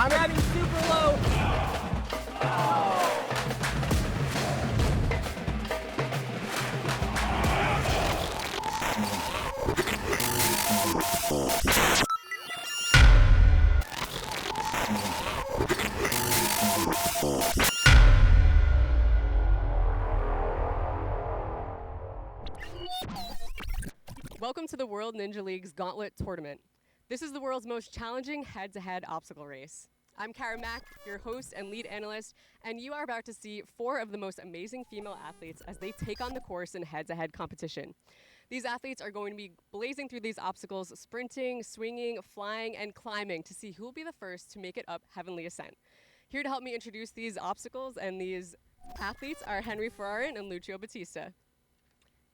I'm having super low. Welcome to the World Ninja League's Gauntlet tournament. This is the world's most challenging head-to-head obstacle race. I'm Kara Mack, your host and lead analyst, and you are about to see 4 of the most amazing female athletes as they take on the course in head-to-head competition. These athletes are going to be blazing through these obstacles, sprinting, swinging, flying, and climbing to see who will be the first to make it up Heavenly Ascent. Here to help me introduce these obstacles and these athletes are Henry Ferrarin and Lucio Batista.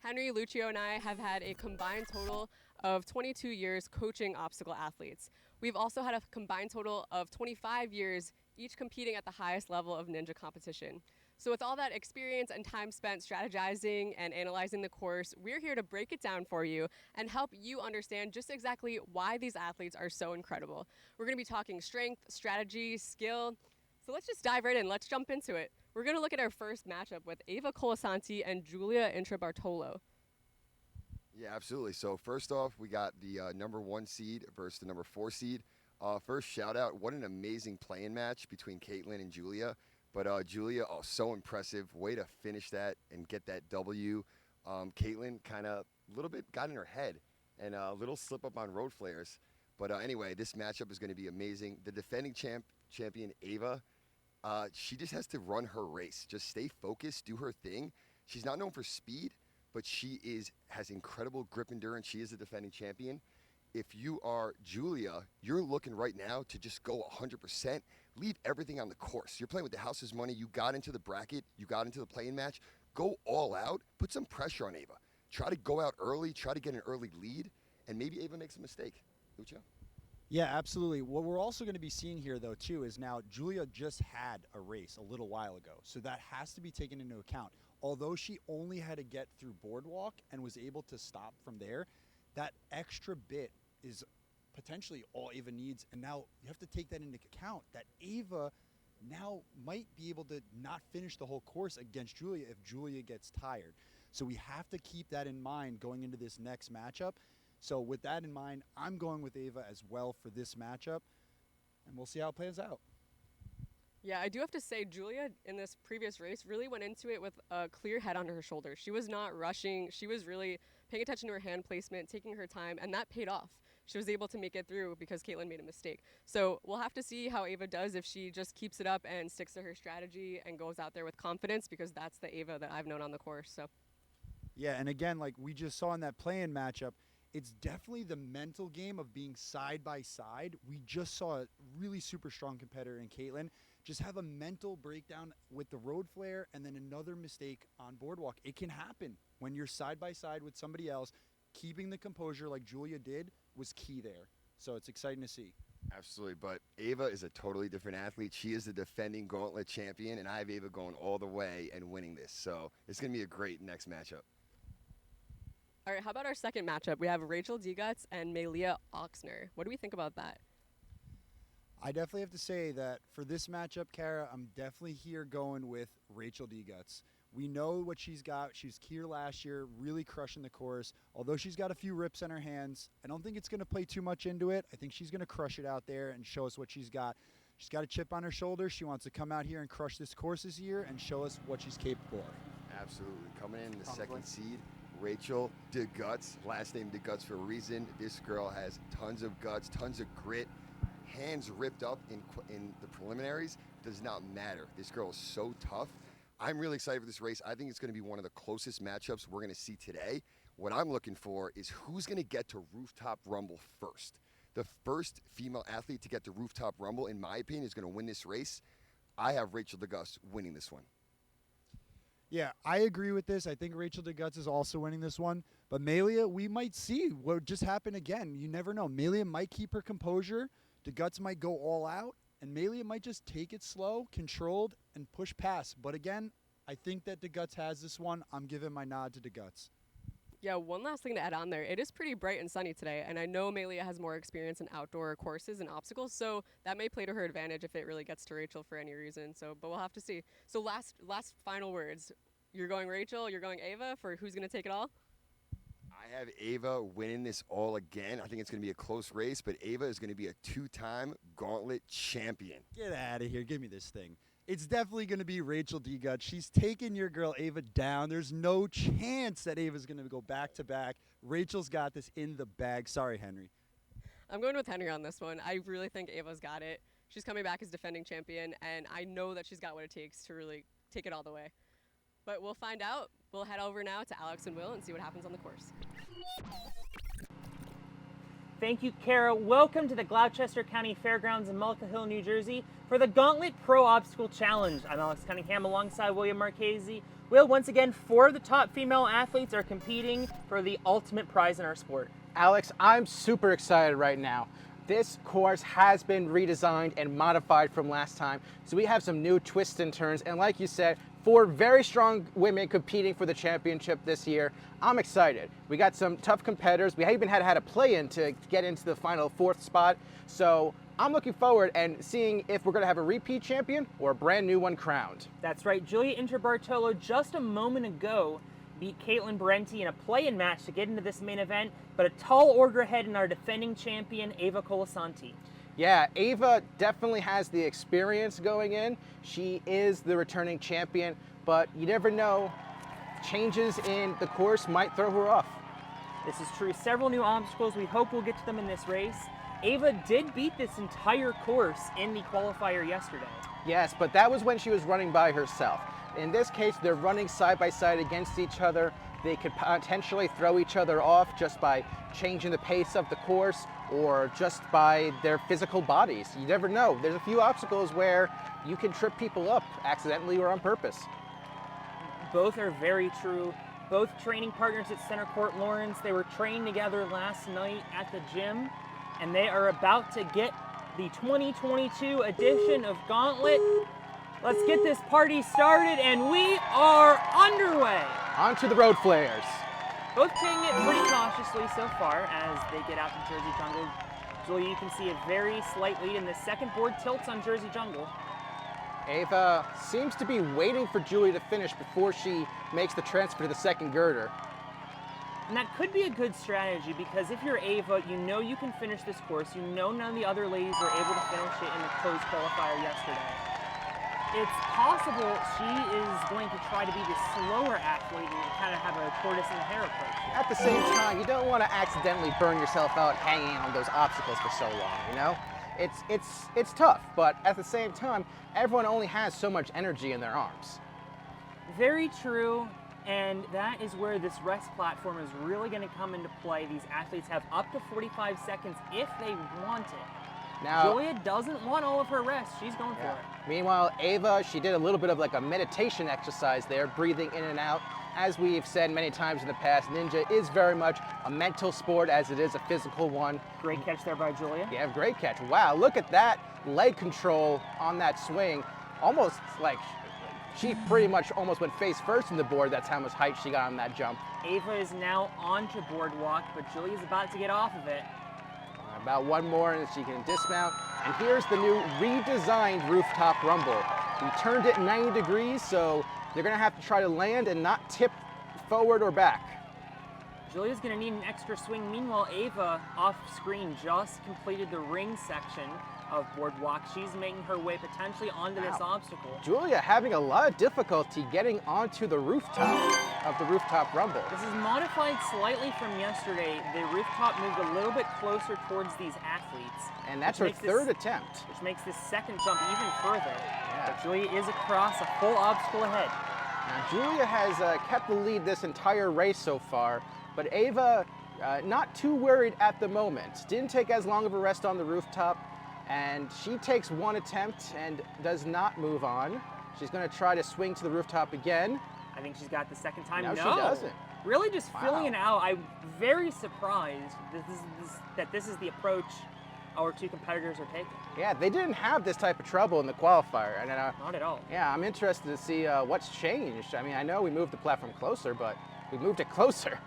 Henry, Lucio, and I have had a combined total of 22 years coaching obstacle athletes. We've also had a combined total of 25 years, each competing at the highest level of ninja competition. So with all that experience and time spent strategizing and analyzing the course, we're here to break it down for you and help you understand just exactly why these athletes are so incredible. We're going to be talking strength, strategy, skill. So let's just dive right in. Let's jump into it. We're going to look at our first matchup with Ava Colasanti and Giulia Intrabartolo. Yeah, absolutely. So first off, we got the number 1 seed versus the number 4 seed. First shout out, what an amazing playing match between Caitlin and Giulia. But Giulia, so impressive. Way to finish that and get that W. Caitlin kind of a little bit got in her head and a little slip up on road flares. But anyway, this matchup is going to be amazing. The defending champion, Ava, she just has to run her race. Just stay focused, do her thing. She's not known for speed, but she has incredible grip endurance. She is the defending champion. If you are Giulia, you're looking right now to just go 100%, leave everything on the course. You're playing with the house's money. You got into the bracket. You got into the playing match. Go all out. Put some pressure on Ava. Try to go out early. Try to get an early lead, and maybe Ava makes a mistake. Lucio? Yeah, absolutely. What we're also going to be seeing here, though, too, is now Giulia just had a race a little while ago. So that has to be taken into account. Although she only had to get through boardwalk and was able to stop from there, that extra bit is potentially all Ava needs. And now you have to take that into account, that Ava now might be able to not finish the whole course against Giulia if Giulia gets tired. So we have to keep that in mind going into this next matchup. So with that in mind, I'm going with Ava as well for this matchup, and we'll see how it plays out. Yeah, I do have to say, Giulia in this previous race really went into it with a clear head on her shoulders. She was not rushing. She was really paying attention to her hand placement, taking her time, and that paid off. She was able to make it through because Caitlin made a mistake. So we'll have to see how Ava does if she just keeps it up and sticks to her strategy and goes out there with confidence, because that's the Ava that I've known on the course. So. Yeah, and again, like we just saw in that play-in matchup, it's definitely the mental game of being side by side. We just saw a really super strong competitor in Caitlin just have a mental breakdown with the road flare and then another mistake on boardwalk. It can happen when you're side by side with somebody else. Keeping the composure like Giulia did was key there. So it's exciting to see. Absolutely, but Ava is a totally different athlete. She is the defending Gauntlet champion, and I have Ava going all the way and winning this. So it's going to be a great next matchup. All right, how about our second matchup? We have Rachel Deguts and Melia Oxner. What do we think about that? I definitely have to say that for this matchup, Kara, I'm definitely here going with Rachel Deguts. We know what she's got. She was here last year, really crushing the course. Although she's got a few rips in her hands, I don't think it's going to play too much into it. I think she's going to crush it out there and show us what she's got. She's got a chip on her shoulder. She wants to come out here and crush this course this year and show us what she's capable of. Absolutely. Coming in the second seed, Rachel Deguts. Last name Deguts for a reason. This girl has tons of guts, tons of grit. Hands ripped up in the preliminaries. Does not matter. This girl is so tough. I'm really excited for this race. I think it's going to be one of the closest matchups we're going to see today. What I'm looking for is who's going to get to Rooftop Rumble first. The first female athlete to get to Rooftop Rumble, in my opinion, is going to win this race. I have Rachel Deguts winning this one. Yeah, I agree with this. I think Rachel Deguts is also winning this one. But Melia, we might see what just happened again. You never know. Melia might keep her composure. Deguts might go all out. And Melia might just take it slow, controlled, and push past. But again, I think that Deguts has this one. I'm giving my nod to Deguts. Yeah, one last thing to add on there. It is pretty bright and sunny today, and I know Melia has more experience in outdoor courses and obstacles, so that may play to her advantage if it really gets to Rachel for any reason. So, but we'll have to see. So, last final words. You're going Rachel. You're going Ava for who's going to take it all. I have Ava winning this all again. I think it's going to be a close race, but Ava is going to be a 2-time Gauntlet champion. Get out of here. Give me this thing. It's definitely going to be Rachel Degut. She's taken your girl Ava down. There's no chance that Ava's going to go back-to-back. Rachel's got this in the bag. Sorry, Henry. I'm going with Henry on this one. I really think Ava's got it. She's coming back as defending champion, and I know that she's got what it takes to really take it all the way. But we'll find out. We'll head over now to Alex and Will and see what happens on the course. Thank you, Kara. Welcome to the Gloucester County Fairgrounds in Mullica Hill, New Jersey for the Gauntlet Pro Obstacle Challenge. I'm Alex Cunningham alongside William Marchese. Will, once again, 4 of the top female athletes are competing for the ultimate prize in our sport. Alex, I'm super excited right now. This course has been redesigned and modified from last time, so we have some new twists and turns, and like you said, 4 very strong women competing for the championship this year. I'm excited. We got some tough competitors. We even had a play-in to get into the final 4th spot, so I'm looking forward and seeing if we're going to have a repeat champion or a brand new one crowned. That's right. Julia Interbartolo just a moment ago beat Caitlin Berenti in a play-in match to get into this main event, but a tall order ahead in our defending champion, Ava Colasanti. Yeah, Ava definitely has the experience going in. She is the returning champion, but you never know. Changes in the course might throw her off. This is true. Several new obstacles. We hope we'll get to them in this race. Ava did beat this entire course in the qualifier yesterday. Yes, but that was when she was running by herself. In this case, they're running side by side against each other. They could potentially throw each other off just by changing the pace of the course or just by their physical bodies. You never know. There's a few obstacles where you can trip people up accidentally or on purpose. Both are very true. Both training partners at Center Court Lawrence. They were training together last night at the gym, and they are about to get the 2022 edition of Gauntlet. Let's get this party started, and we are underway. On to the road flares. Both taking it pretty cautiously so far as they get out to Jersey Jungle. Julia, you can see a very slight lead, and the second board tilts on Jersey Jungle. Ava seems to be waiting for Julia to finish before she makes the transfer to the second girder. And that could be a good strategy because if you're Ava, you know you can finish this course. You know none of the other ladies were able to finish it in the closed qualifier yesterday. It's possible she is going to try to be the slower athlete and kind of have a tortoise and hare approach. At the same time, you don't want to accidentally burn yourself out hanging on those obstacles for so long, you know? It's tough, but at the same time, everyone only has so much energy in their arms. Very true, and that is where this rest platform is really going to come into play. These athletes have up to 45 seconds if they want it. Now, Julia doesn't want all of her rest. She's going for it. Meanwhile, Ava, she did a little bit of like a meditation exercise there, breathing in and out. As we've said many times in the past, Ninja is very much a mental sport as it is a physical one. Great catch there by Julia. Yeah, great catch. Wow, look at that leg control on that swing. Almost like she pretty much almost went face first in the board. That's how much height she got on that jump. Ava is now onto boardwalk, but Julia's about to get off of it. About one more and she can dismount. And here's the new redesigned rooftop rumble. We turned it 90 degrees, so they're gonna have to try to land and not tip forward or back. Julia's gonna need an extra swing. Meanwhile, Ava, off screen, just completed the ring section of boardwalk. She's making her way potentially onto this obstacle. Julia having a lot of difficulty getting onto the rooftop of the rooftop rumble. This is modified slightly from yesterday. The rooftop moved a little bit closer towards these athletes. And that's her third attempt. Which makes this second jump even further. Yeah. But Julia is across a full obstacle ahead. Now Julia has kept the lead this entire race so far, but Ava not too worried at the moment. Didn't take as long of a rest on the rooftop, and she takes one attempt and does not move on. She's going to try to swing to the rooftop again. I think she's got the second time. No, No, she doesn't. Really just Wow. filling it out. I'm very surprised that this is the approach our two competitors are taking. Yeah, they didn't have this type of trouble in the qualifier. And Not at all. yeah, I'm interested to see what's changed. I mean, I know we moved the platform closer, but we moved it closer.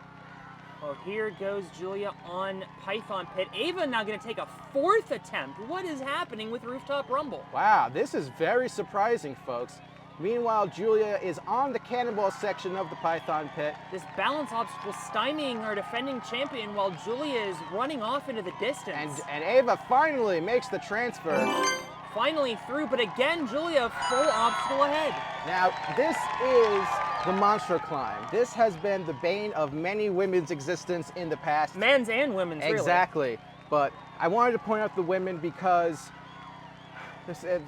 Well, here goes Julia on Python Pit. Ava now going to take a 4th attempt. What is happening with Rooftop Rumble? Wow, this is very surprising, folks. Meanwhile, Julia is on the cannonball section of the Python Pit. This balance obstacle stymieing our defending champion while Julia is running off into the distance. And Ava finally makes the transfer. Finally through, but again, Julia full obstacle ahead. Now, this is the monster climb. This has been the bane of many women's existence in the past. Men's and women's, really. Exactly. But I wanted to point out the women because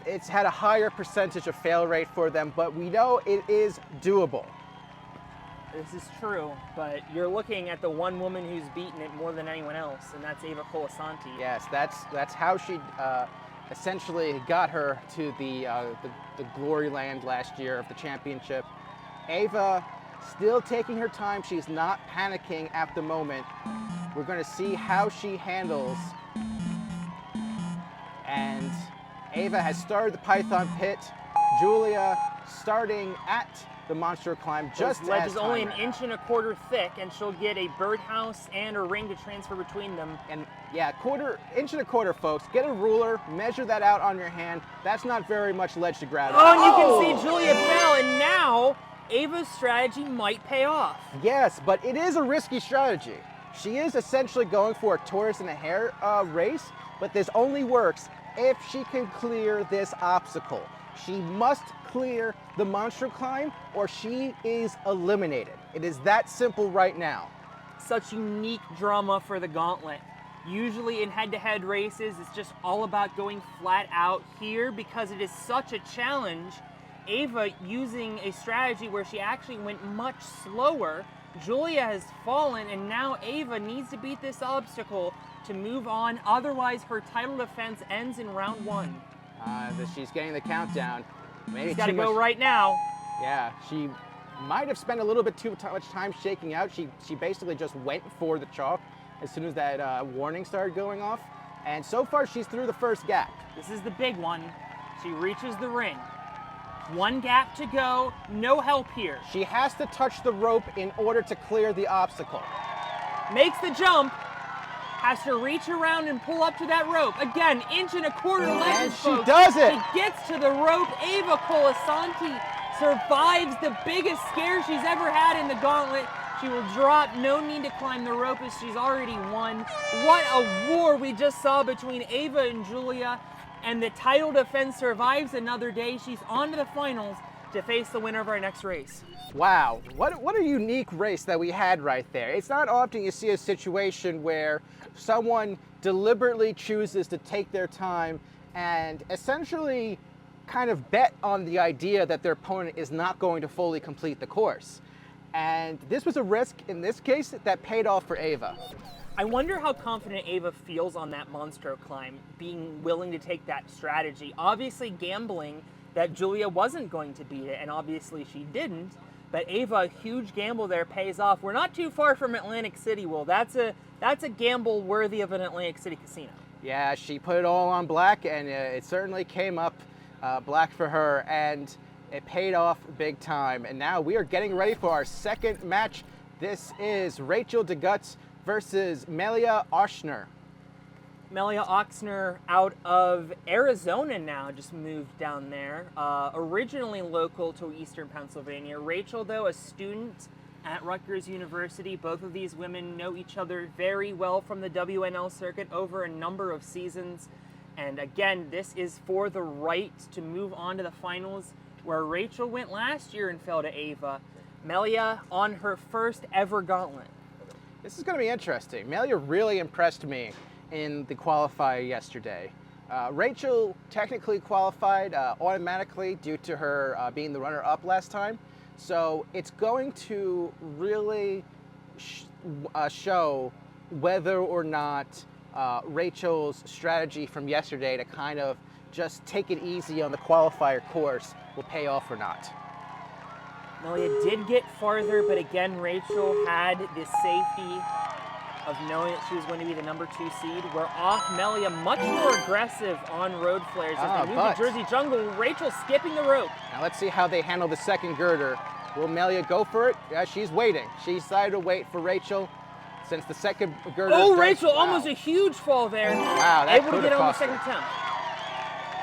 it's had a higher percentage of fail rate for them, but we know it is doable. This is true, but you're looking at the one woman who's beaten it more than anyone else, and that's Ava Colasanti. Yes, that's how she essentially got her to the glory land last year of the championship. Ava still taking her time. She's not panicking at the moment. We're going to see how she handles. And Ava has started the Python Pit. Julia starting at the monster climb just Those ledge as is only an time. inch and a quarter thick, and she'll get a birdhouse and a ring to transfer between them. And yeah, inch and a quarter, folks. Get a ruler, measure that out on your hand. That's not very much ledge to grab. Oh, and you can see Julia fell, and now Ava's strategy might pay off. Yes, but it is a risky strategy. She is essentially going for a tortoise and a hare race, but this only works if she can clear this obstacle. She must clear the monster climb or she is eliminated. It is that simple right now. Such unique drama for the Gauntlet. Usually in head-to-head races, it's just all about going flat out. Here, because it is such a challenge, Ava using a strategy where she actually went much slower. Julia has fallen, and now Ava needs to beat this obstacle to move on. Otherwise, her title defense ends in round 1. She's getting the countdown. Maybe She's got to too go much- right now. Yeah, she might have spent a little bit too much time shaking out. She basically just went for the chalk as soon as that warning started going off. And so far, she's through the first gap. This is the big one. She reaches the ring. 1 gap to go, no help here. She has to touch the rope in order to clear the obstacle. Makes the jump, has to reach around and pull up to that rope. Again, inch and a quarter ledges, And she folks. does it. She gets to the rope. Ava Colasanti survives the biggest scare she's ever had in the Gauntlet. She will drop, no need to climb the rope as she's already won. What a war we just saw between Ava and Julia. And the title defense survives another day. She's on to the finals to face the winner of our next race. Wow, what a unique race that we had right there. It's not often you see a situation where someone deliberately chooses to take their time and essentially kind of bet on the idea that their opponent is not going to fully complete the course. And this was a risk, in this case, that paid off for Ava. I wonder how confident Ava feels on that monster climb, being willing to take that strategy. Obviously gambling that Julia wasn't going to beat it, and obviously she didn't. But Ava, a huge gamble there pays off. We're not too far from Atlantic City, Will. That's a gamble worthy of an Atlantic City casino. Yeah, she put it all on black, and it certainly came up black for her, and it paid off big time. And now we are getting ready for our second match. This is Rachel DeGuts versus Melia Ochsner. Melia Ochsner out of Arizona now, just moved down there. Originally local to Eastern Pennsylvania. Rachel, though, a student at Rutgers University. Both of these women know each other very well from the WNL circuit over a number of seasons. And again, this is for the right to move on to the finals, where Rachel went last year and fell to Ava. Melia on her first ever Gauntlet. This is going to be interesting. Melia really impressed me in the qualifier yesterday. Rachel technically qualified automatically due to her being the runner-up last time. So it's going to really show whether or not Rachel's strategy from yesterday to kind of just take it easy on the qualifier course will pay off or not. Melia did get farther, but again, Rachel had this safety of knowing that she was going to be the number 2 seed. We're off Melia, much more aggressive on road flares as they move to Jersey Jungle. Rachel skipping the rope. Now let's see how they handle the second girder. Will Melia go for it? Yeah, she's waiting. She decided to wait for Rachel. since the second girder. Oh, Rachel, almost a huge fall there. Wow, that able to could get have it on the cost second her. attempt.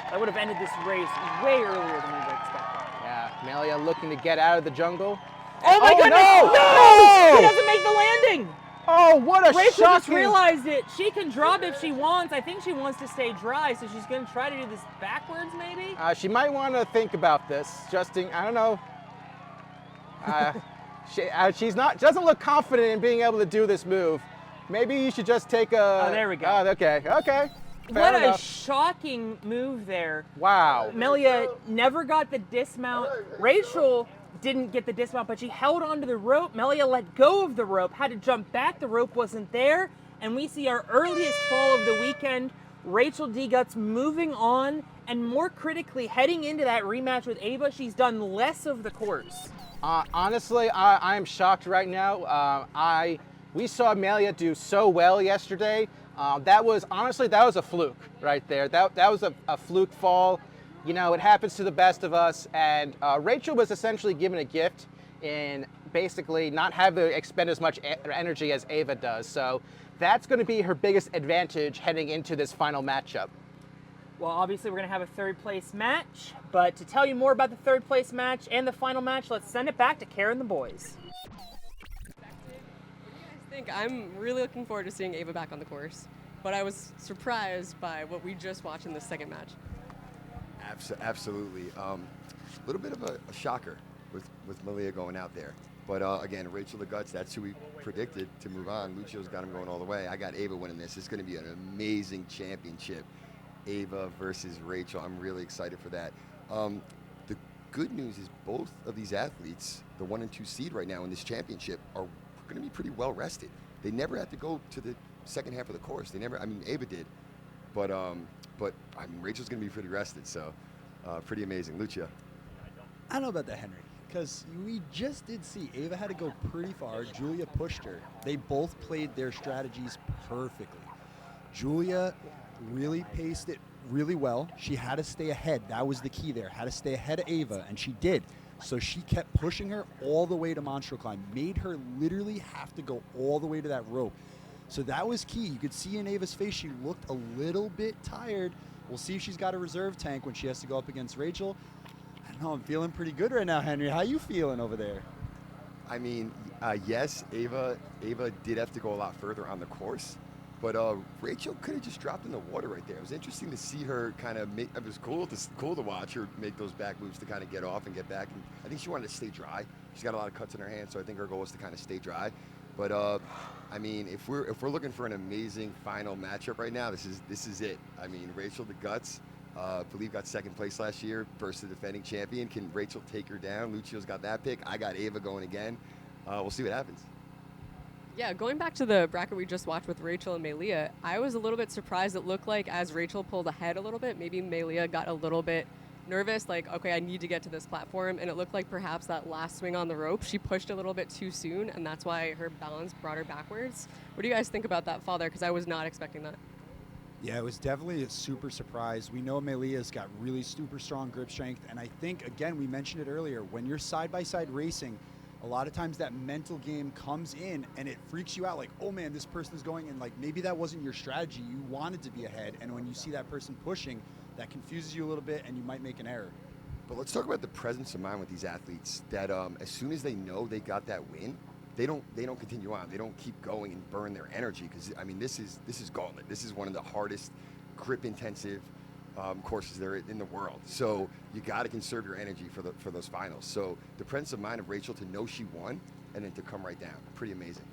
That would have ended this race way earlier than we were expecting. Yeah, Melia looking to get out of the jungle. Oh my goodness! No! No! She doesn't make the landing. Oh, what a Rachel just shocking! realized it. She can drop if she wants. I think she wants to stay dry, so she's going to try to do this backwards, maybe. She might want to think about this. I don't know. She's not. Doesn't look confident in being able to do this move. Maybe you should just take a. Oh, there we go. Oh, okay. Fair What a enough. shocking move there. Wow. Melia never got the dismount. Rachel didn't get the dismount, but she held onto the rope. Melia let go of the rope, had to jump back. The rope wasn't there. And we see our earliest fall of the weekend. Rachel D. Guts moving on, and more critically, heading into that rematch with Ava, she's done less of the course. Honestly, I am shocked right now. We saw Melia do so well yesterday. That was a fluke right there. That was a fluke fall. You know, it happens to the best of us. And Rachel was essentially given a gift in basically not have to expend as much energy as Ava does. So that's going to be her biggest advantage heading into this final matchup. Well, obviously, we're going to have a third place match. But to tell you more about the third place match and the final match, let's send it back to Karen and the boys. I think I'm really looking forward to seeing Ava back on the course, but I was surprised by what we just watched in the second match. Absolutely. A little bit of a shocker with Melia going out there. But again, Rachel the Guts, that's who we predicted to move on. Lucio's got him going all the way. I got Ava winning this. It's going to be an amazing championship. Ava versus Rachel. I'm really excited for that. The good news is both of these athletes, the 1 and 2 seed right now in this championship, are going to be pretty well rested. They never had to go to the second half of the course. Ava did, but Rachel's going to be pretty rested, so pretty amazing. Lucia. I don't know about that, Henry, because we just did see Ava had to go pretty far. Julia pushed her. They both played their strategies perfectly. Julia really paced it really well. She had to stay ahead. That was the key there. Had to stay ahead of Ava, and she did. So she kept pushing her all the way to Monstro Climb, made her literally have to go all the way to that rope. So that was key. You could see in Ava's face she looked a little bit tired. We'll see if she's got a reserve tank when she has to go up against Rachel. I don't know, I'm feeling pretty good right now, Henry. How you feeling over there? I mean, yes, Ava did have to go a lot further on the course, but Rachel could have just dropped in the water right there. It was interesting to see her kind of make. It was cool to watch her make those back moves to kind of get off and get back. And I think she wanted to stay dry. She's got a lot of cuts in her hands, so I think her goal was to kind of stay dry. But I mean, if we're looking for an amazing final matchup right now, this is it. I mean, Rachel the Guts, I believe got second place last year versus the defending champion. Can Rachel take her down? Lucio's got that pick. I got Ava going again. We'll see what happens. Yeah, going back to the bracket we just watched with Rachel and Melia, I was a little bit surprised. It looked like as Rachel pulled ahead a little bit, maybe Melia got a little bit nervous, like, okay, I need to get to this platform. And it looked like perhaps that last swing on the rope, she pushed a little bit too soon, and that's why her balance brought her backwards. What do you guys think about that fall there? Because I was not expecting that. Yeah, it was definitely a super surprise. We know Melia's got really super strong grip strength, and I think, again, we mentioned it earlier, when you're side-by-side racing, a lot of times that mental game comes in and it freaks you out, like, oh man, this person's going, and like maybe that wasn't your strategy. You wanted to be ahead, and when you see that person pushing, that confuses you a little bit and you might make an error. But let's talk about the presence of mind with these athletes that as soon as they know they got that win, they don't continue on. They don't keep going and burn their energy, because I mean, this is Gauntlet. This is one of the hardest grip intensive courses there in the world. So you got to conserve your energy for those finals. So the presence of mind of Rachel to know she won and then to come right down, pretty amazing.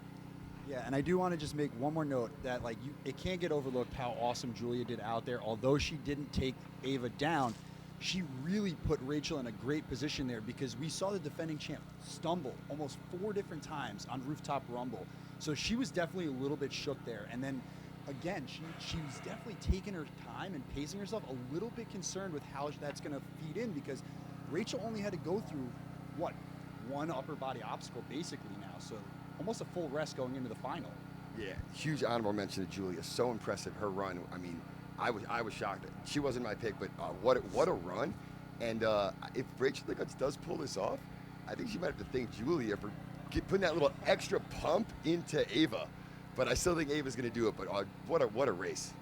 Yeah, and I do want to just make one more note that it can't get overlooked how awesome Julia did out there. Although she didn't take Ava down, she really put Rachel in a great position there, because we saw the defending champ stumble almost 4 different times on Rooftop Rumble. So she was definitely a little bit shook there. And then again, she was definitely taking her time and pacing herself, a little bit concerned with how that's going to feed in, because Rachel only had to go through, one upper body obstacle basically now. So almost a full rest going into the final. Yeah, huge honorable mention to Julia. So impressive, her run. I mean, I was shocked. She wasn't my pick, but what a run. And if Rachel the Guts does pull this off, I think she might have to thank Julia for putting that little extra pump into Ava. But I still think Ava's going to do it. But what a race.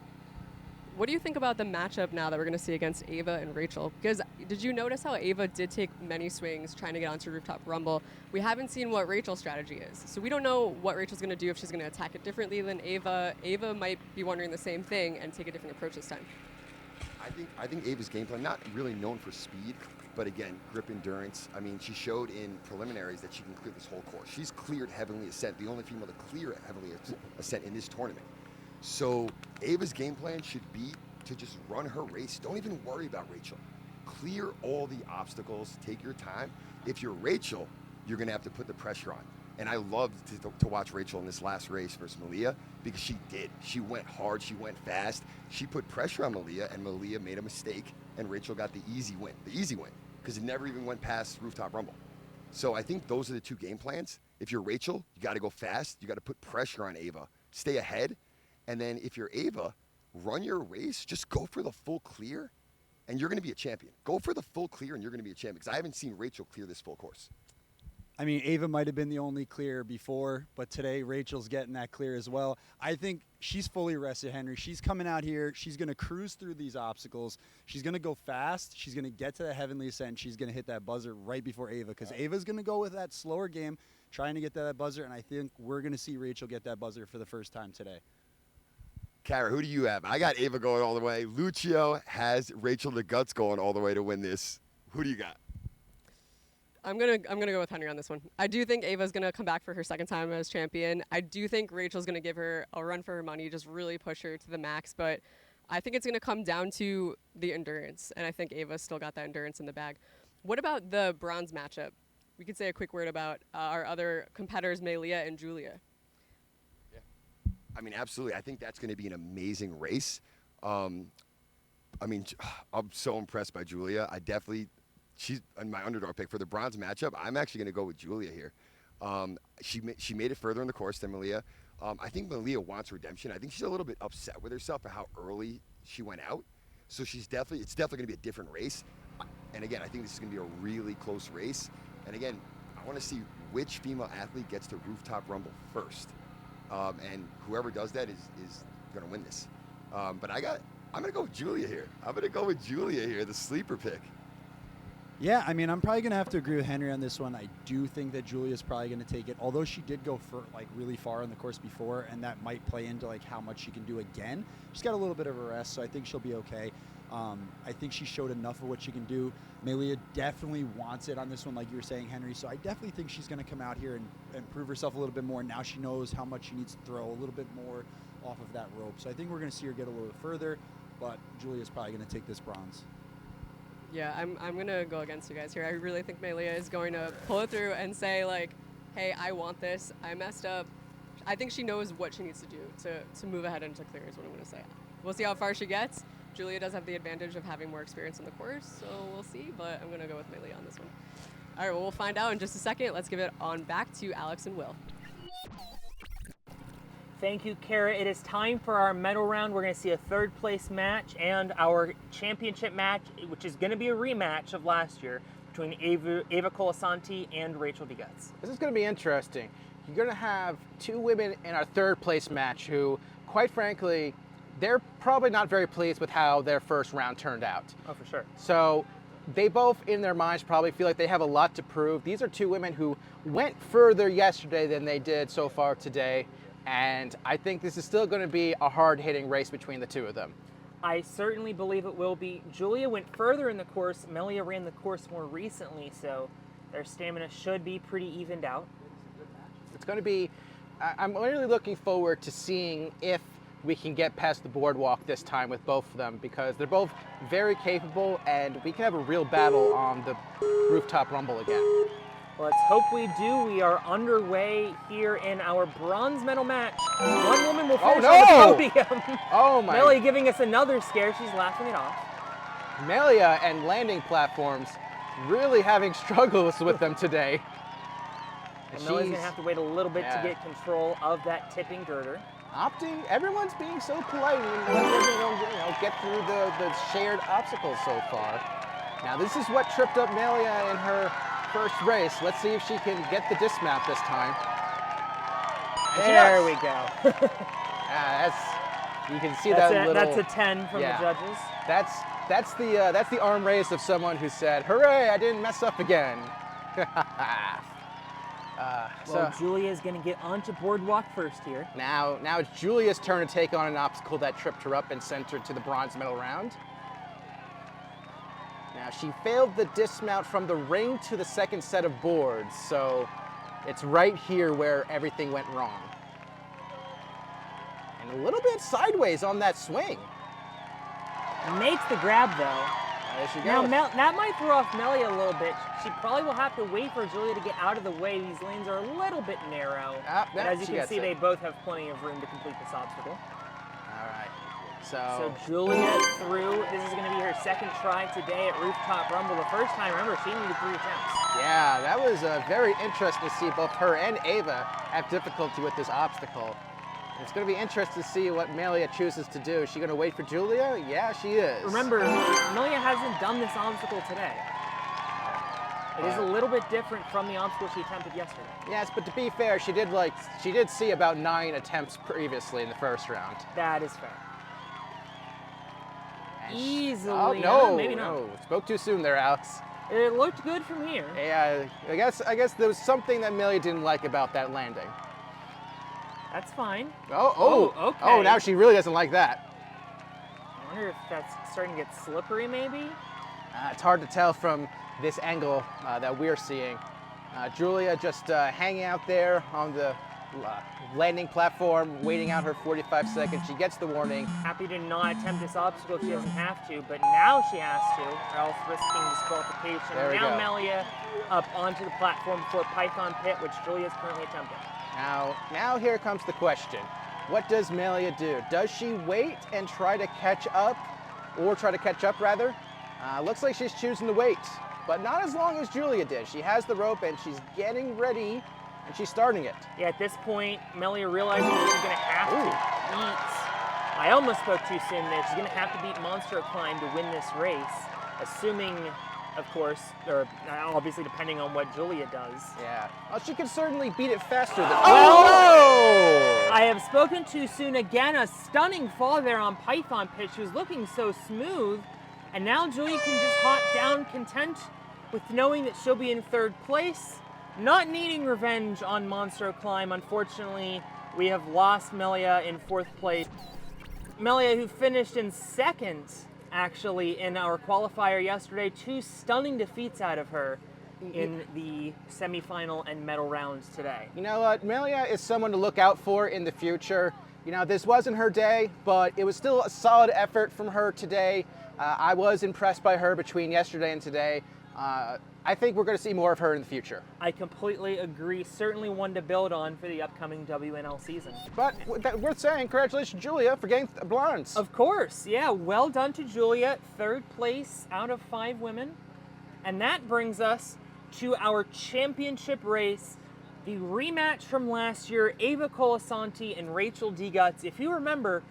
What do you think about the matchup now that we're going to see against Ava and Rachel? Because did you notice how Ava did take many swings trying to get onto Rooftop Rumble? We haven't seen what Rachel's strategy is. So we don't know what Rachel's going to do, if she's going to attack it differently than Ava. Ava might be wondering the same thing and take a different approach this time. I think Ava's game plan, not really known for speed, but again, grip endurance. I mean, she showed in preliminaries that she can clear this whole course. She's cleared Heavenly Ascent, the only female to clear Heavenly Ascent in this tournament. So Ava's game plan should be to just run her race. Don't even worry about Rachel. Clear all the obstacles. Take your time. If you're Rachel, you're going to have to put the pressure on. And I loved to watch Rachel in this last race versus Malia because she did. She went hard. She went fast. She put pressure on Malia, and Malia made a mistake, and Rachel got the easy win. The easy win because it never even went past Rooftop Rumble. So I think those are the two game plans. If you're Rachel, you got to go fast. You got to put pressure on Ava. Stay ahead. And then if you're Ava, run your race. Just go for the full clear, and you're going to be a champion. Go for the full clear, and you're going to be a champion because I haven't seen Rachel clear this full course. I mean, Ava might have been the only clear before, but today Rachel's getting that clear as well. I think she's fully rested, Henry. She's coming out here. She's going to cruise through these obstacles. She's going to go fast. She's going to get to the Heavenly Ascent. She's going to hit that buzzer right before Ava because Ava's going to go with that slower game, trying to get to that buzzer, and I think we're going to see Rachel get that buzzer for the first time today. Kara, who do you have? I got Ava going all the way. Lucio has Rachel the Guts going all the way to win this. Who do you got? I'm gonna go with Henry on this one. I do think Ava's gonna come back for her second time as champion. I do think Rachel's gonna give her a run for her money, just really push her to the max. But I think it's gonna come down to the endurance, and I think Ava's still got that endurance in the bag. What about the bronze matchup? We could say a quick word about our other competitors, Malia and Julia. I mean, absolutely. I think that's going to be an amazing race. I mean, I'm so impressed by Julia. She's my underdog pick for the bronze matchup. I'm actually going to go with Julia here. She made it further in the course than Malia. I think Malia wants redemption. I think she's a little bit upset with herself for how early she went out. So it's definitely going to be a different race. And again, I think this is going to be a really close race. And again, I want to see which female athlete gets to Rooftop Rumble first. And whoever does that is going to win this. But I'm going to go with Julia here. The sleeper pick. Yeah, I mean, I'm probably going to have to agree with Henry on this one. I do think that Julia's probably going to take it, although she did go for really far in the course before, and that might play into how much she can do again. She's got a little bit of a rest, so I think she'll be okay. I think she showed enough of what she can do. Malia definitely wants it on this one, like you were saying, Henry. So I definitely think she's going to come out here and prove herself a little bit more. Now she knows how much she needs to throw a little bit more off of that rope. So I think we're going to see her get a little bit further, but Julia's probably going to take this bronze. Yeah, I'm going to go against you guys here. I really think Malia is going to pull it through and say, hey, I want this. I messed up. I think she knows what she needs to do to move ahead into clear is what I'm going to say. We'll see how far she gets. Julia does have the advantage of having more experience in the course, so we'll see, but I'm going to go with Malia on this one. All right, well, we'll find out in just a second. Let's give it on back to Alex and Will. Thank you, Kara. It is time for our medal round. We're going to see a third place match and our championship match, which is going to be a rematch of last year between Ava Colasanti and Rachel DeGutz. This is going to be interesting. You're going to have two women in our third place match who, quite frankly, they're probably not very pleased with how their first round turned out. Oh, for sure. So they both, in their minds, probably feel like they have a lot to prove. These are two women who went further yesterday than they did so far today. And I think this is still going to be a hard-hitting race between the two of them. I certainly believe it will be. Julia went further in the course. Melia ran the course more recently, so their stamina should be pretty evened out. It's going to be, I'm really looking forward to seeing if we can get past the boardwalk this time with both of them, because they're both very capable and we can have a real battle on the Rooftop Rumble again. Let's hope we do. We are underway here in our bronze medal match. One woman will finish on the podium. Oh my. Melia giving us another scare. She's laughing it off. Melia and landing platforms really having struggles with them today. And Melia's going to have to wait a little bit to get control of that tipping girder. Everyone's being so polite and letting everyone get through the shared obstacles so far. Now this is what tripped up Melia in her first race. Let's see if she can get the dismount this time. There we go. You can see That's that little. that's a 10 from yeah. the judges. That's the arm raise of someone who said, "Hooray! I didn't mess up again." Well, Julia's going to get onto boardwalk first here. Now it's Julia's turn to take on an obstacle that tripped her up and sent her to the bronze medal round. Now she failed the dismount from the ring to the second set of boards, so it's right here where everything went wrong. And a little bit sideways on that swing. Makes the grab though. There she Now goes. that might throw off Melia a little bit. She probably will have to wait for Julia to get out of the way. These lanes are a little bit narrow. But as you can see, they both have plenty of room to complete this obstacle. All right. So Julia through. This is going to be her second try today at Rooftop Rumble. The first time, remember, she needed 3 attempts. Yeah, that was very interesting to see both her and Ava have difficulty with this obstacle. It's going to be interesting to see what Melia chooses to do. Is she going to wait for Julia? Yeah, she is. Remember, Melia hasn't done this obstacle today. It is a little bit different from the obstacle she attempted yesterday. Yes, but to be fair, she did see about 9 attempts previously in the first round. That is fair. And Easily. Oh no, maybe not. no, spoke too soon there, Alex. It looked good from here. Yeah, I guess there was something that Melia didn't like about that landing. That's fine. Oh, okay. Oh, now she really doesn't like that. I wonder if that's starting to get slippery, maybe? It's hard to tell from this angle that we're seeing. Julia just hanging out there on the landing platform, waiting out her 45 seconds. She gets the warning. Happy to not attempt this obstacle if she doesn't have to, but now she has to, or else risking disqualification. There we now go. Melia up onto the platform before Python Pit, which Julia is currently attempting. Now here comes the question. What does Melia do? Does she wait and try to catch up, or try to catch up rather? Looks like she's choosing to wait, but not as long as Julia did. She has the rope and she's getting ready, and she's starting it. Yeah, at this point, Melia realizing that she's going to have to beat, I almost spoke too soon there, she's going to have to beat Monster Climb to win this race, assuming, of course, or obviously depending on what Julia does. Yeah. Well, she can certainly beat it faster than. Oh! I have spoken too soon again. A stunning fall there on Python Pit. She was looking so smooth, and now Julia can just hop down, content with knowing that she'll be in 3rd place, not needing revenge on Monster Climb. Unfortunately, we have lost Melia in 4th place. Melia, who finished in 2nd, actually, in our qualifier yesterday. 2 stunning defeats out of her in the semifinal and medal rounds today. You know what? Melia is someone to look out for in the future. You know, this wasn't her day, but it was still a solid effort from her today. I was impressed by her between yesterday and today. I think we're going to see more of her in the future. I completely agree. Certainly one to build on for the upcoming WNL season. But worth saying, congratulations, Julia, for getting bronze. Of course, yeah. Well done to Julia. 3rd place out of 5 women. And that brings us to our championship race, the rematch from last year, Ava Colasanti and Rachel Deguts. If you remember,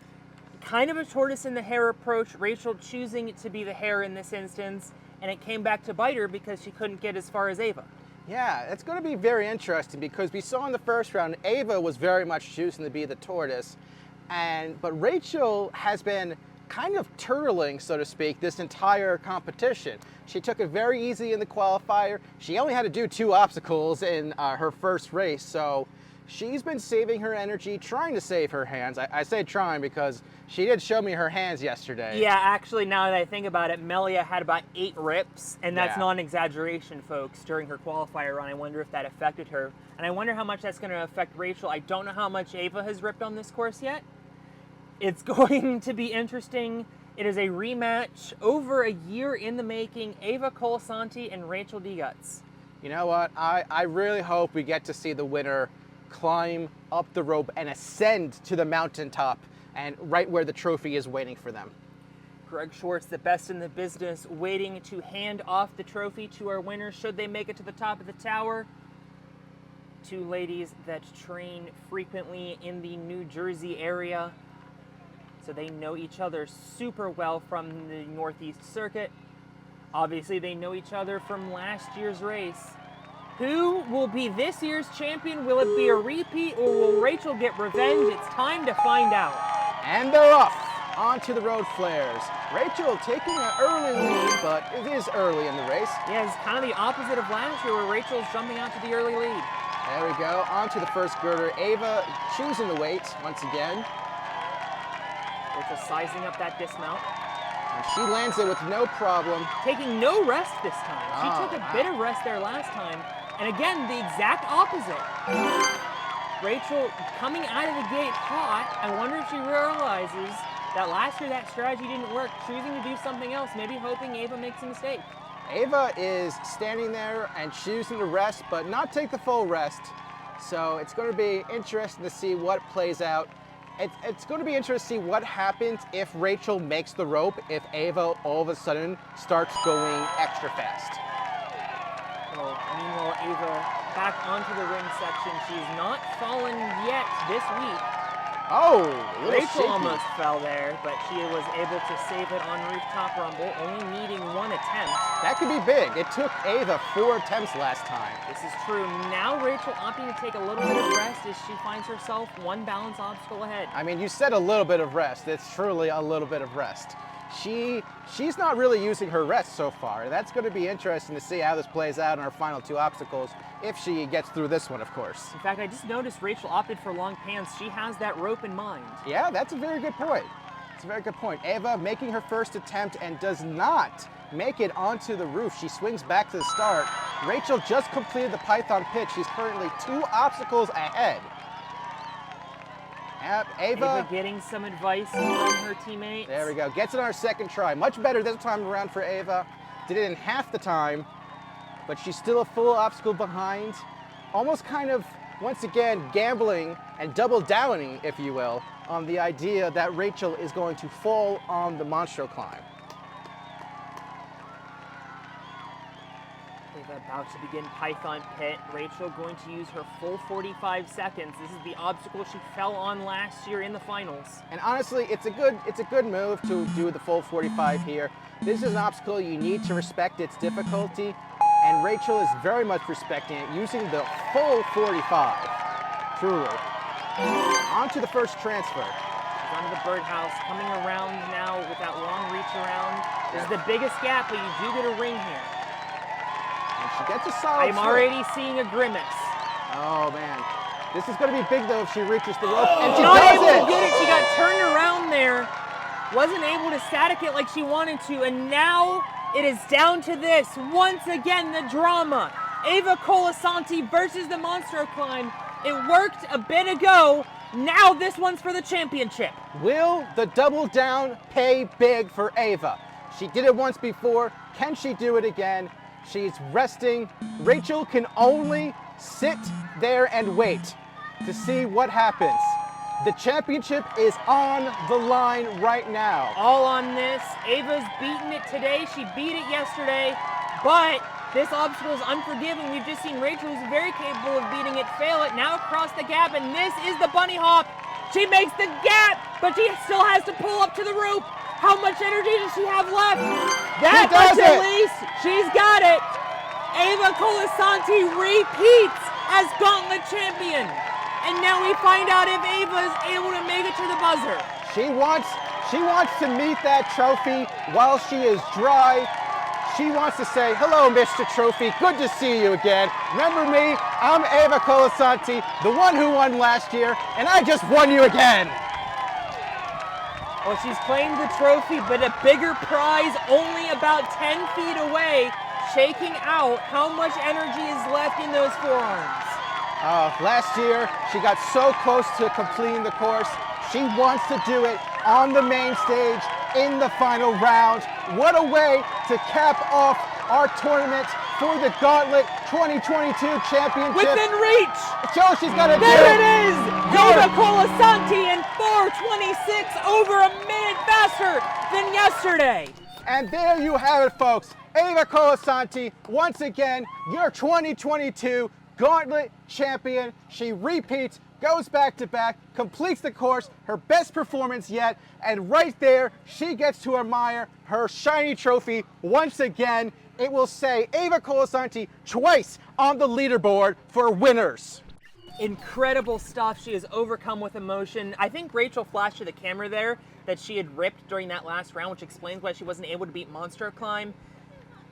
kind of a tortoise in the hare approach, Rachel choosing to be the hare in this instance, and it came back to bite her because she couldn't get as far as Ava. Yeah, it's going to be very interesting because we saw in the first round, Ava was very much choosing to be the tortoise, but Rachel has been kind of turtling, so to speak, this entire competition. She took it very easy in the qualifier. She only had to do 2 obstacles in her first race, so she's been saving her energy, trying to save her hands. I say trying because she did show me her hands yesterday. Yeah, actually, now that I think about it, Melia had about 8 rips, and that's Yeah. not an exaggeration, folks, during her qualifier run. I wonder if that affected her, and I wonder how much that's going to affect Rachel. I don't know how much Ava has ripped on this course yet. It's going to be interesting. It is a rematch over a year in the making, Ava Colasanti and Rachel Deguts. You know what? I really hope we get to see the winner climb up the rope and ascend to the mountaintop and right where the trophy is waiting for them. Greg Schwartz, the best in the business, waiting to hand off the trophy to our winner should they make it to the top of the tower. 2 ladies that train frequently in the New Jersey area, so they know each other super well from the Northeast Circuit. Obviously, they know each other from last year's race. Who will be this year's champion? Will it be a repeat or will Rachel get revenge? It's time to find out. And they're off onto the road flares. Rachel taking an early lead, but it is early in the race. Yeah, it's kind of the opposite of last year where Rachel's jumping out to the early lead. There we go, onto the first girder. Ava choosing the weight once again. Rachel sizing up that dismount. And she lands it with no problem. Taking no rest this time. She Oh, took a wow. bit of rest there last time. And again, the exact opposite. Rachel coming out of the gate hot. I wonder if she realizes that last year that strategy didn't work, choosing to do something else, maybe hoping Ava makes a mistake. Ava is standing there and choosing to rest, but not take the full rest. So it's going to be interesting to see what plays out. It's going to be interesting to see what happens if Rachel makes the rope, if Ava all of a sudden starts going extra fast. Well, meanwhile, Ava back onto the ring section. She's not fallen yet this week. Oh, a little Rachel shaky. almost fell there, but she was able to save it on Rooftop Rumble, only needing one attempt. That could be big. It took Ava 4 attempts last time. This is true. Now Rachel opting to take a little bit of rest as she finds herself one balance obstacle ahead. I mean, you said a little bit of rest. It's truly a little bit of rest. She's not really using her rest so far. That's going to be interesting to see how this plays out in her final 2 obstacles, if she gets through this one, of course. In fact, I just noticed Rachel opted for long pants. She has that rope in mind. Yeah, that's a very good point. It's a very good point. Ava making her first attempt and does not make it onto the roof. She swings back to the start. Rachel just completed the Python pitch. She's currently 2 obstacles ahead. Yep, Ava getting some advice from her teammates. There we go. Gets it on her second try. Much better this time around for Ava. Did it in half the time, but she's still a full obstacle behind. Almost kind of, once again, gambling and double downing, if you will, on the idea that Rachel is going to fall on the Monstro climb. Ava about to begin Python Pit. Rachel going to use her full 45 seconds. This is the obstacle she fell on last year in the finals. And honestly, it's a good move to do the full 45 here. This is an obstacle you need to respect its difficulty, and Rachel is very much respecting it, using the full 45. Truly. On to the first transfer. She's onto the birdhouse, coming around now with that long reach around. This is the biggest gap, but you do get a ring here. And she gets a solid I'm swing. already seeing a grimace. Oh man. This is going to be big though if she reaches the rope. And she Not does able it! to get it. She got turned around there. Wasn't able to static it like she wanted to. And now it is down to this. Once again, the drama. Ava Colasanti versus the Monstro Climb. It worked a bit ago. Now this one's for the championship. Will the double down pay big for Ava? She did it once before. Can she do it again? She's resting. Rachel can only sit there and wait to see what happens. The championship is on the line right now. All on this. Ava's beaten it today. She beat it yesterday. But this obstacle is unforgiving. We've just seen Rachel, who's very capable of beating it, fail it. Now across the gap, and this is the bunny hop. She makes the gap, but she still has to pull up to the roof. How much energy does she have left? That much at least. She's got it. Ava Colasanti repeats as Gauntlet champion. And now we find out if Ava is able to make it to the buzzer. She wants to meet that trophy while she is dry. She wants to say, hello, Mr. Trophy. Good to see you again. Remember me? I'm Ava Colasanti, the one who won last year, and I just won you again. Well, she's claimed the trophy, but a bigger prize only about 10 feet away, shaking out how much energy is left in those forearms. Last year, she got so close to completing the course. She wants to do it on the main stage in the final round. What a way to cap off our tournament for the Gauntlet 2022 championship. Within reach! Show she's got to do There it. it is! Ava Colasanti in 4:26, over a minute faster than yesterday. And there you have it, folks. Ava Colasanti, once again, your 2022 Gauntlet champion. She repeats, goes back to back, completes the course, her best performance yet, and right there, she gets to admire her shiny trophy once again it will say Ava Colasanti twice on the leaderboard for winners. Incredible stuff. She has overcome with emotion. I think Rachel flashed to the camera there that she had ripped during that last round, which explains why she wasn't able to beat Monster Climb.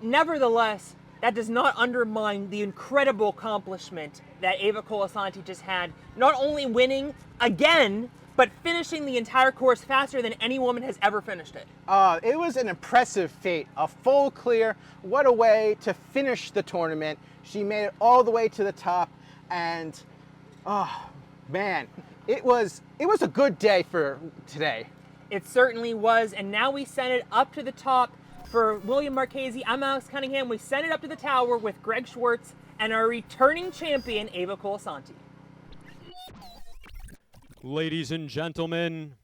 Nevertheless, that does not undermine the incredible accomplishment that Ava Colasanti just had, not only winning again, but finishing the entire course faster than any woman has ever finished it. It was an impressive feat, a full clear. What a way to finish the tournament. She made it all the way to the top, and oh man, it was a good day for today. It certainly was, and now we send it up to the top for William Marchese. I'm Alex Cunningham. We send it up to the tower with Greg Schwartz and our returning champion, Ava Colasanti. Ladies and gentlemen,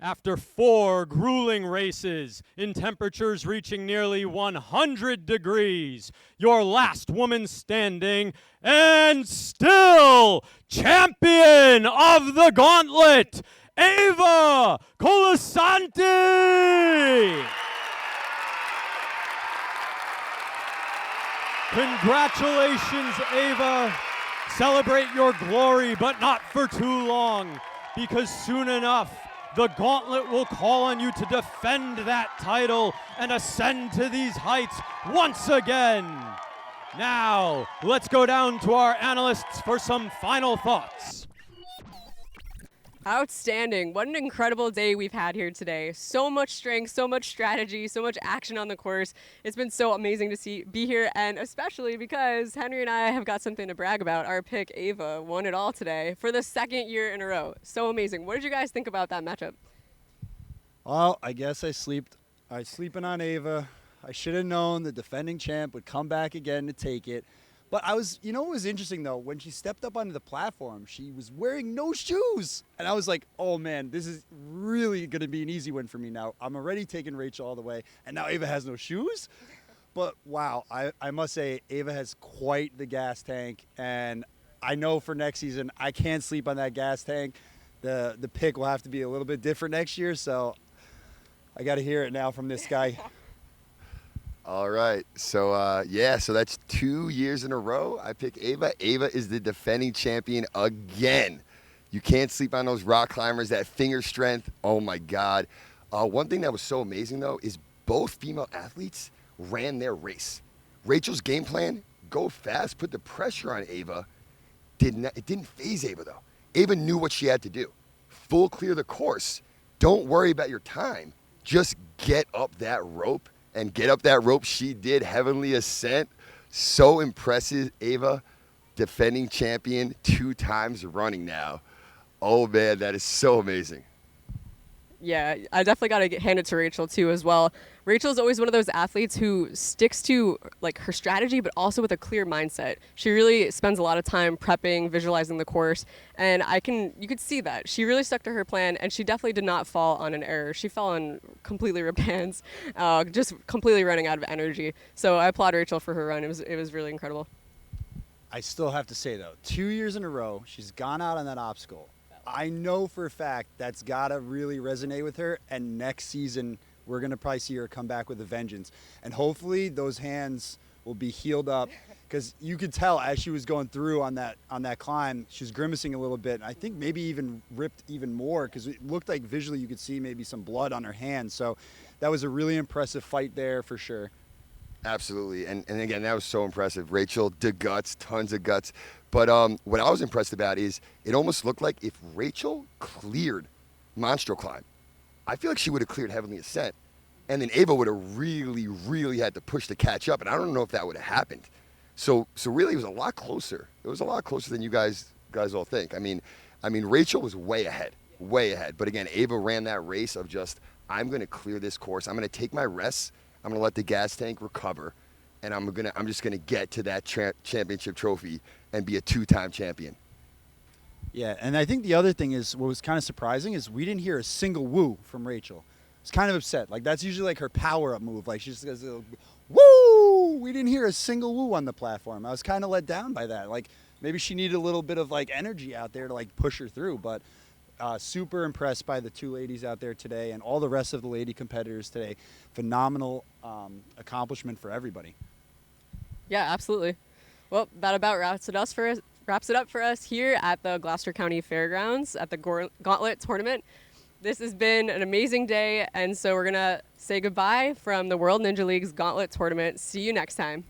after 4 grueling races in temperatures reaching nearly 100 degrees, your last woman standing and still champion of the Gauntlet, Ava Colasanti! Congratulations, Ava. Celebrate your glory, but not for too long, because soon enough, the Gauntlet will call on you to defend that title and ascend to these heights once again. Now, let's go down to our analysts for some final thoughts. Outstanding. What an incredible day we've had here today. So much strength, so much strategy, so much action on the course. It's been so amazing to be here, and especially because Henry and I have got something to brag about. Our pick, Ava, won it all today for the 2nd year in a row. So amazing. What did you guys think about that matchup? Well, I guess I sleeping on Ava. I should have known the defending champ would come back again to take it. But what was interesting though, when she stepped up onto the platform, she was wearing no shoes. And I was like, oh man, this is really going to be an easy win for me now. I'm already taking Rachel all the way, and now Ava has no shoes. But wow, I must say, Ava has quite the gas tank. And I know for next season, I can't sleep on that gas tank. The pick will have to be a little bit different next year. So I got to hear it now from this guy. All right, so so that's 2 years in a row. I pick Ava. Ava is the defending champion again. You can't sleep on those rock climbers, that finger strength. Oh my God. One thing that was so amazing though is both female athletes ran their race. Rachel's game plan, go fast, put the pressure on Ava. It didn't phase Ava though. Ava knew what she had to do. Full clear the course. Don't worry about your time. Just get up that rope. And get up that rope. She did. Heavenly Ascent. So impressive, Ava. Defending champion 2 times running now. Oh, man, that is so amazing. Yeah, I definitely got to hand it to Rachel too as well. Rachel's always one of those athletes who sticks to like her strategy, but also with a clear mindset. She really spends a lot of time prepping, visualizing the course, and you could see that. She really stuck to her plan, and she definitely did not fall on an error. She fell on completely ripped hands, just completely running out of energy. So I applaud Rachel for her run. It was really incredible. I still have to say though, 2 years in a row, she's gone out on that obstacle. I know for a fact that's got to really resonate with her, and next season we're going to probably see her come back with a vengeance. And hopefully those hands will be healed up, because you could tell as she was going through on that climb, she was grimacing a little bit. And I think maybe even ripped even more, because it looked like visually you could see maybe some blood on her hands. So that was a really impressive fight there for sure. Absolutely. And again, that was so impressive. Rachel, the guts, tons of guts. But what I was impressed about is it almost looked like if Rachel cleared Monstro Climb, I feel like she would have cleared Heavenly Ascent. And then Ava would have really, really had to push to catch up. And I don't know if that would have happened. So really, it was a lot closer. It was a lot closer than you guys all think. I mean, Rachel was way ahead. But again, Ava ran that race of just, I'm going to clear this course. I'm going to take my rests. I'm going to let the gas tank recover. And I'm just going to get to that championship trophy and be a 2-time champion. Yeah, and I think the other thing is, what was kind of surprising is we didn't hear a single woo from Rachel. I was kind of upset. Like, that's usually like her power-up move. Like, she just goes, woo! We didn't hear a single woo on the platform. I was kind of let down by that. Like, maybe she needed a little bit of, like, energy out there to, like, push her through. But Super impressed by the two ladies out there today and all the rest of the lady competitors today. Phenomenal accomplishment for everybody. Yeah, absolutely. Well, that about wraps it up for us here at the Gloucester County Fairgrounds at the Gauntlet tournament. This has been an amazing day, and so we're gonna say goodbye from the World Ninja League's Gauntlet tournament. See you next time.